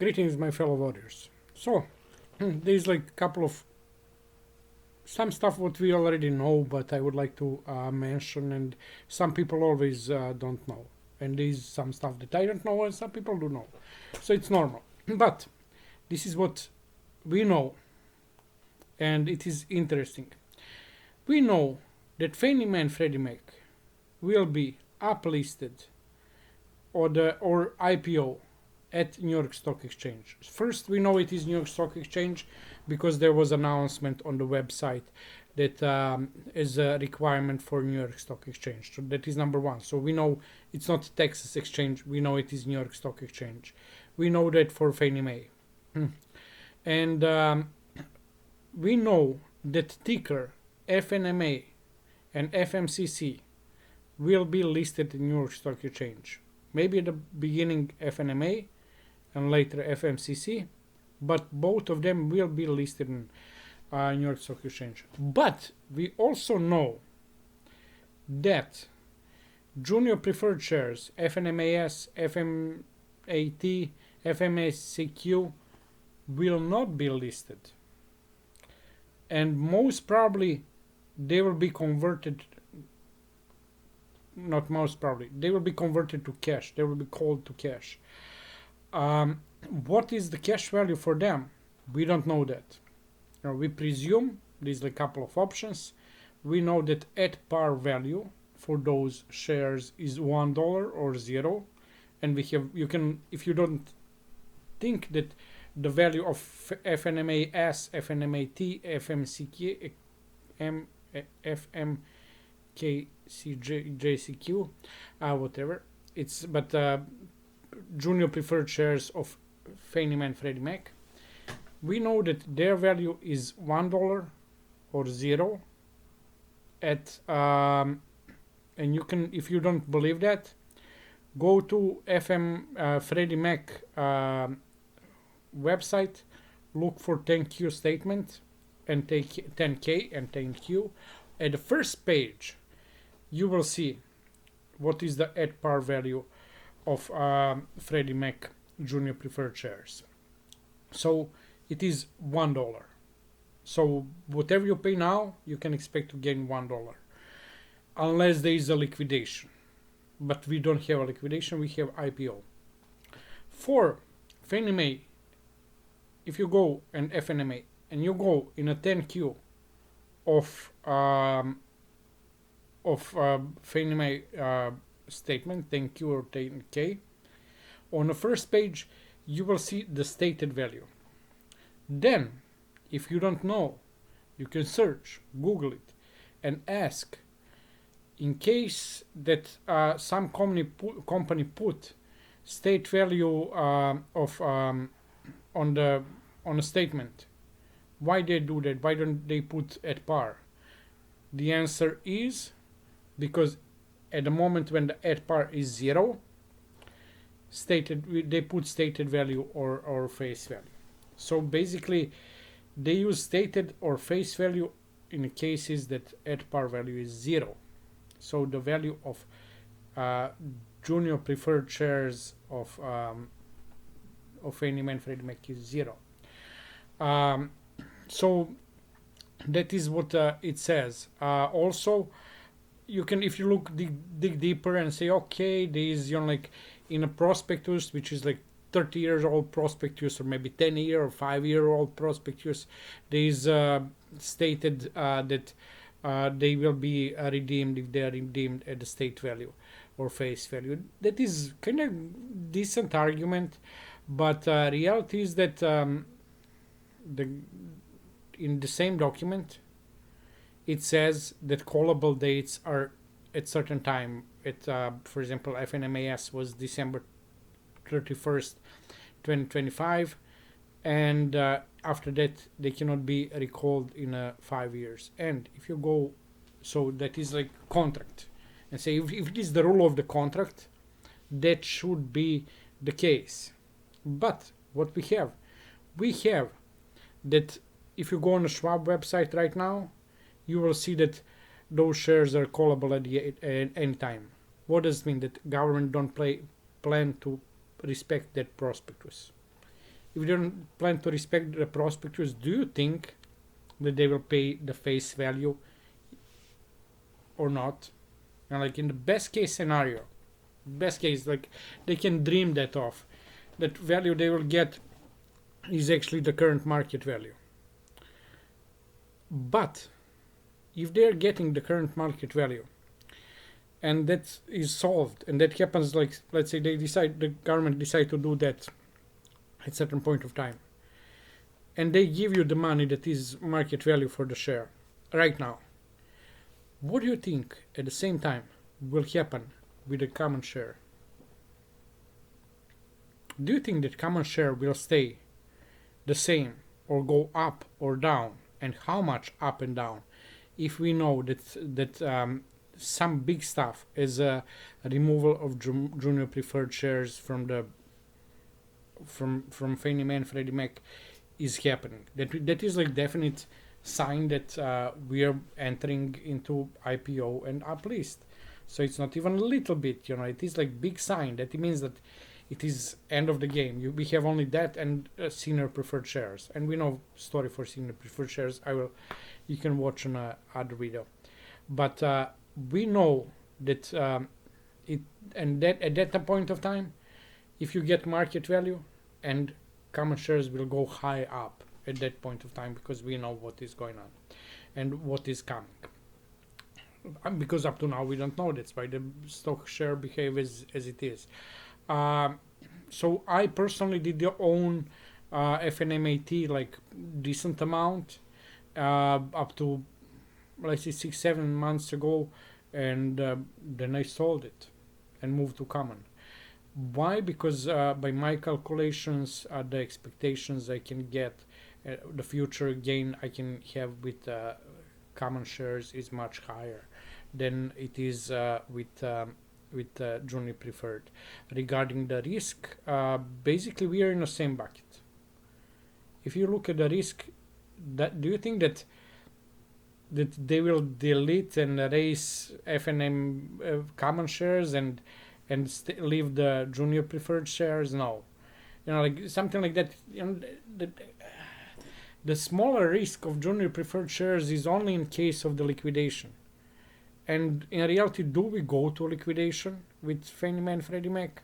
Greetings, my fellow warriors. So, there's like a couple of some stuff what we already know, but I would like to mention, and some people always don't know. And there's some stuff that I don't know, and some people do know. So it's normal. But this is what we know, and it is interesting. We know that Fannie Mae and Freddie Mac will be uplisted or IPO at New York Stock Exchange. First, we know it is New York Stock Exchange because there was an announcement on the website that is a requirement for New York Stock Exchange. So that is number one. So we know it's not Texas Exchange. We know it is New York Stock Exchange. We know that for Fannie Mae. And we know that ticker FNMA and FMCC will be listed in New York Stock Exchange. Maybe at the beginning FNMA and later FMCC, but both of them will be listed in New York Stock Exchange. But we also know that junior preferred shares, FNMAS, FMAT, FMCKJ, will not be listed. And most probably they will be converted, not most probably, they will be converted to cash. They will be called to cash. What is the cash value for them? We don't know that. Now, we presume there's a couple of options. We know that at par value for those shares is $1 or 0, and we have, you can, if you don't think that the value of FNMAS, FNMAT, FMCKJ, whatever it's, but junior preferred shares of Fannie Mae and Freddie Mac, we know that their value is $1 or 0 at and you can, if you don't believe that, go to Freddie Mac website, look for 10Q statement and take 10K and 10Q. At the first page you will see what is the at par value of Freddie Mac junior preferred shares. So it is $1. So whatever you pay now, you can expect to gain $1 unless there is a liquidation. But we don't have a liquidation, we have IPO. For Fannie Mae, if you go in FNMA and you go in a 10Q of Fannie Mae statement, 10Q or 10K, on the first page you will see the stated value. Then, if you don't know, you can search, Google it, and ask, in case that some company put state value of on a statement, why they do that? Why don't they put at par? The answer is because at the moment when the at par is 0, they put stated value or face value. So basically they use stated or face value in the cases that at par value is 0. So the value of junior preferred shares of Fannie Mae and Freddie Mac is 0. So that is what it says. Also, you can, if you look dig deeper and say, okay, there is, like in a prospectus which is like 30 years old prospectus, or maybe 10-year or 5-year-old prospectus, there is stated that they will be redeemed if they are redeemed at the state value or face value. That is kind of decent argument, but reality is that in the same document it says that callable dates are at certain time. For example, FNMAS was December 31st, 2025, and after that they cannot be recalled in 5 years. And if you go, so that is like contract, and say if it is the rule of the contract, that should be the case. But what we have that if you go on the Schwab website right now, you will see that those shares are callable at any time. What does it mean? That government don't plan to respect that prospectus. if they don't plan to respect the prospectus, do you think that they will pay the face value or not? And like in the best case scenario, best case, like they can dream that off, that value they will get is actually the current market value. But if they're getting the current market value and that is solved, and that happens, like let's say the government decide to do that at certain point of time, and they give you the money that is market value for the share right now, what do you think at the same time will happen with the common share? Do you think that common share will stay the same or go up or down, and how much up and down, if we know that some big stuff is a removal of junior preferred shares from Fannie Mae and Freddie Mac is happening? That is like definite sign that we are entering into IPO and uplist. So it's not even a little bit, it is like big sign that it means that it is end of the game. We have only that and senior preferred shares, and we know story for senior preferred shares. You can watch on other video, but we know that at that point of time, if you get market value, and common shares will go high up at that point of time, because we know what is going on and what is coming. Because up to now we don't know. That's why the stock share behave as it is. So I personally did own FNMAT like decent amount up to, let's say, 6-7 months ago, and then I sold it and moved to common. Why? Because by my calculations, the expectations I can get, the future gain I can have with common shares is much higher than it is with junior preferred. Regarding the risk, basically we are in the same bucket. If you look at the risk, do you think that they will delete and erase FNM common shares and leave the junior preferred shares? No, like something like that. The smaller risk of junior preferred shares is only in case of the liquidation. And in reality, do we go to liquidation with Fannie Mae and Freddie Mac?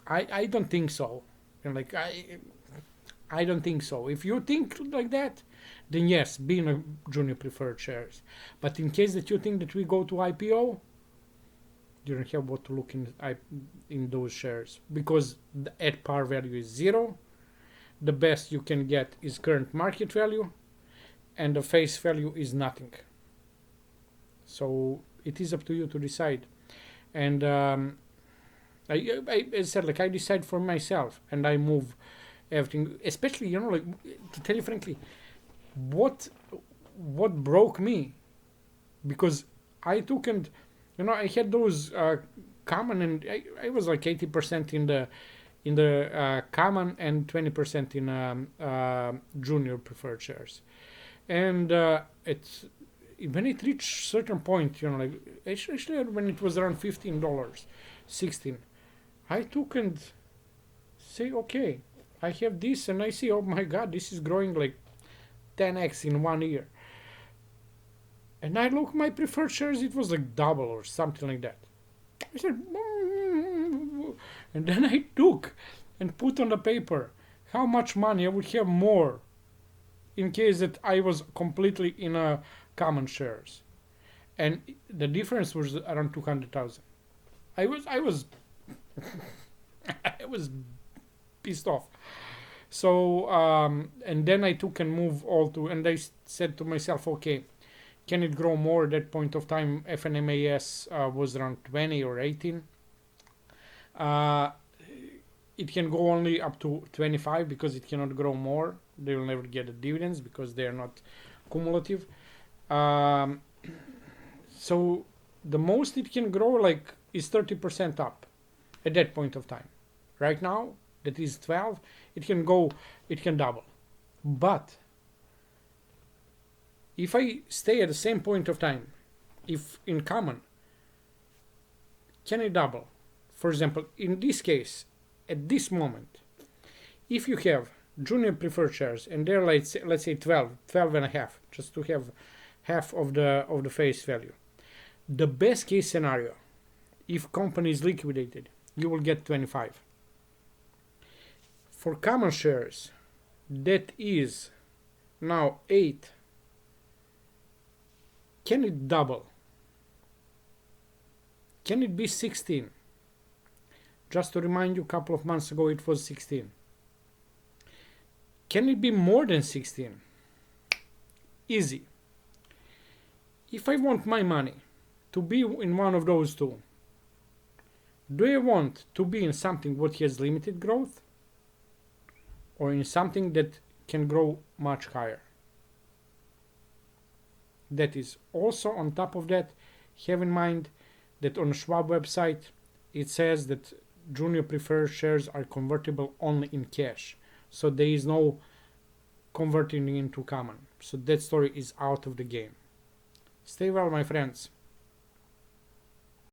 I don't think so. I don't think so. If you think like that, then yes, be in a junior preferred shares. But in case that you think that we go to IPO, you don't have what to look in those shares, because the at par value is 0. The best you can get is current market value, and the face value is nothing. So it is up to you to decide. And I said, like, I decide for myself, and I move everything. Especially, like, to tell you frankly, what broke me, because I took and I had those common, and I was like 80% in the common and 20% in junior preferred shares, and it's when it reached certain point, like actually when it was around $15, 16, I took and say, okay, I have this, and I see, oh my God, this is growing like 10x in 1 year. And I look my preferred shares, it was like double or something like that. I said, and then I took and put on the paper how much money I would have more in case that I was completely in a common shares, and the difference was around 200,000. I was I was pissed off. So and then I took and moved all to, and I said to myself, okay, can it grow more? At that point of time, FNMAS was around 20 or 18. It can go only up to 25 because it cannot grow more. They will never get the dividends because they are not cumulative. So the most it can grow like is 30% up at that point of time. Right now, that is 12. It can double. But if I stay at the same point of time, if in common, can it double? For example, in this case, at this moment, if you have junior preferred shares and they're like, let's say 12 and a half, just to have half of the face value, the best case scenario, if company is liquidated, you will get 25. For common shares, that is now 8. Can it double? Can it be 16? Just to remind you, a couple of months ago it was 16. Can it be more than 16? Easy. If I want my money to be in one of those two, do I want to be in something what has limited growth, or in something that can grow much higher? That is also on top of that, have in mind that on Schwab website it says that junior preferred shares are convertible only in cash, so there is no converting into common. So that story is out of the game. Stay well, my friends.